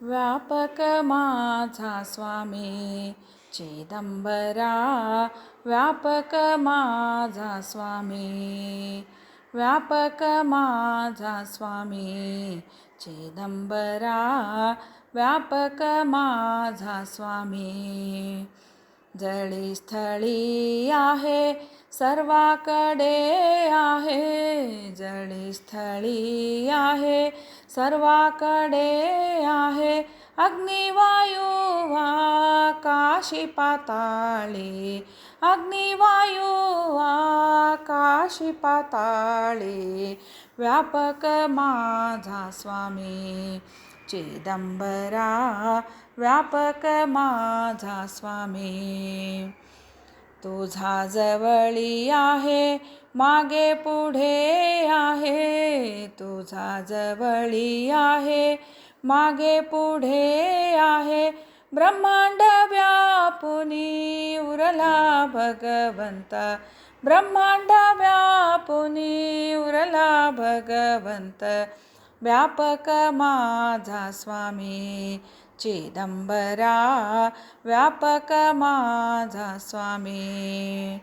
व्यापक माझा स्वामी चिदंबरा, व्यापक माझा स्वामी, व्यापक माझा स्वामी चिदंबरा, व्यापक माझा स्वामी. जळी स्थळी आहे सर्वाकडे आहे, जळी स्थळी आहे सर्वाकडे आहे. अग्निवायू आकाशी पाताळी, अग्निवायू आकाशी पाताळी, व्यापक माझा स्वामी चिदंबरा, व्यापक माझा स्वामी. तुझा जवळी आहे मागे पुढे आहे, तुझा जवळी आहे मागे पुढे आहे. ब्रह्मांड व्यापुनी उरला भगवंत, ब्रह्मांड व्यापुनी उरला भगवंत, व्यापक माझा स्वामी चिदंबरा, व्यापक माझा स्वामी.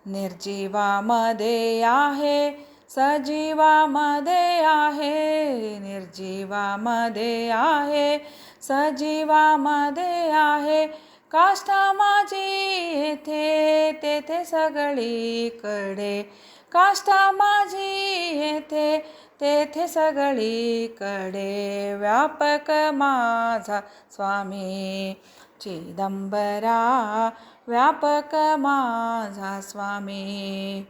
निर्जीवामध्ये आहे सजीवामध्ये आहे, निर्जीवामध्ये आहे सजीवामध्ये आहे. काष्ठा माझी येथे तेथे सगळीकडे, काष्ठा माझी येथे तेथे सगळीकडे, व्यापक माझा स्वामी चिदंबरा, व्यापक माझा स्वामी.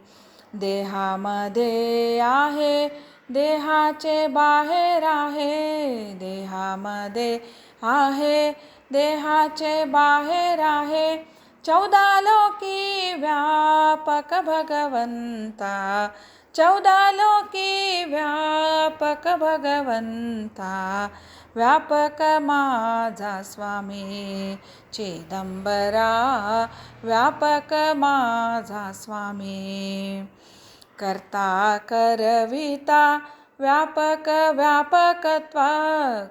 देहामध्ये आहे देहाचे बाहेर आहे, देहामध्ये आहे देहाचे बाहेर आहे. 14 लोकी व्यापक भगवंता, 14 लोकी व्यापक भगवंता, व्यापक माझा स्वामी चिदंबरा, व्यापक माझा स्वामी. करता करविता व्यापक व्यापकत्वा,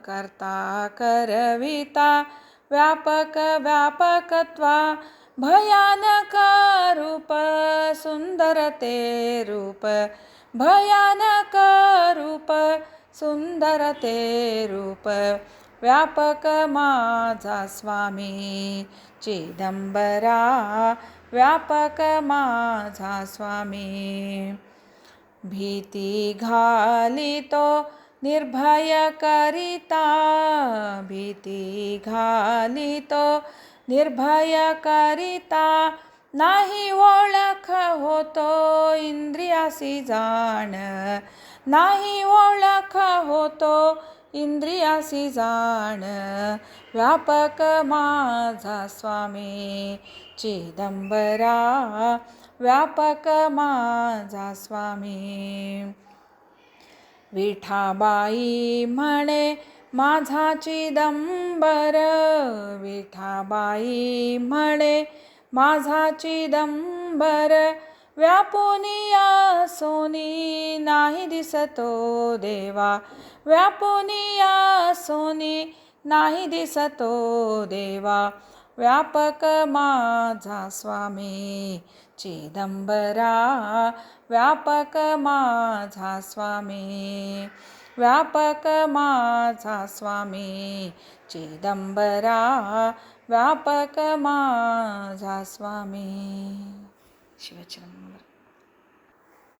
करता करविता व्यापक व्यापकत्वा. भयानक रूप सुंदर ते रूप, भयानक रूप सुंदर ते रूप, व्यापक माझा स्वामी चिदंबरा, व्यापक माझा स्वामी. भीती घालितो निर्भय करिता, भीती घालितो निर्भय करिता. नाही ओळख होतो इंद्रियासी जाण, नाही ओळख होतो इंद्रियासी जाण, व्यापक माझा स्वामी चिदंबरा, व्यापक माझा स्वामी. विठाबाई म्हणे माझा चिदंबर, विठाबाई म्हणे माझा चिदंबर. व्यापुनिया सोनी नाही दिसतो देवा, व्यापुनिया सोनी नाही दिसतो देवा, व्यापक माझा स्वामी चिदंबरा, व्यापक माझा स्वामी, व्यापक माझा स्वामी चिदंबरा, व्यापक माझा स्वामी. शिवचरण.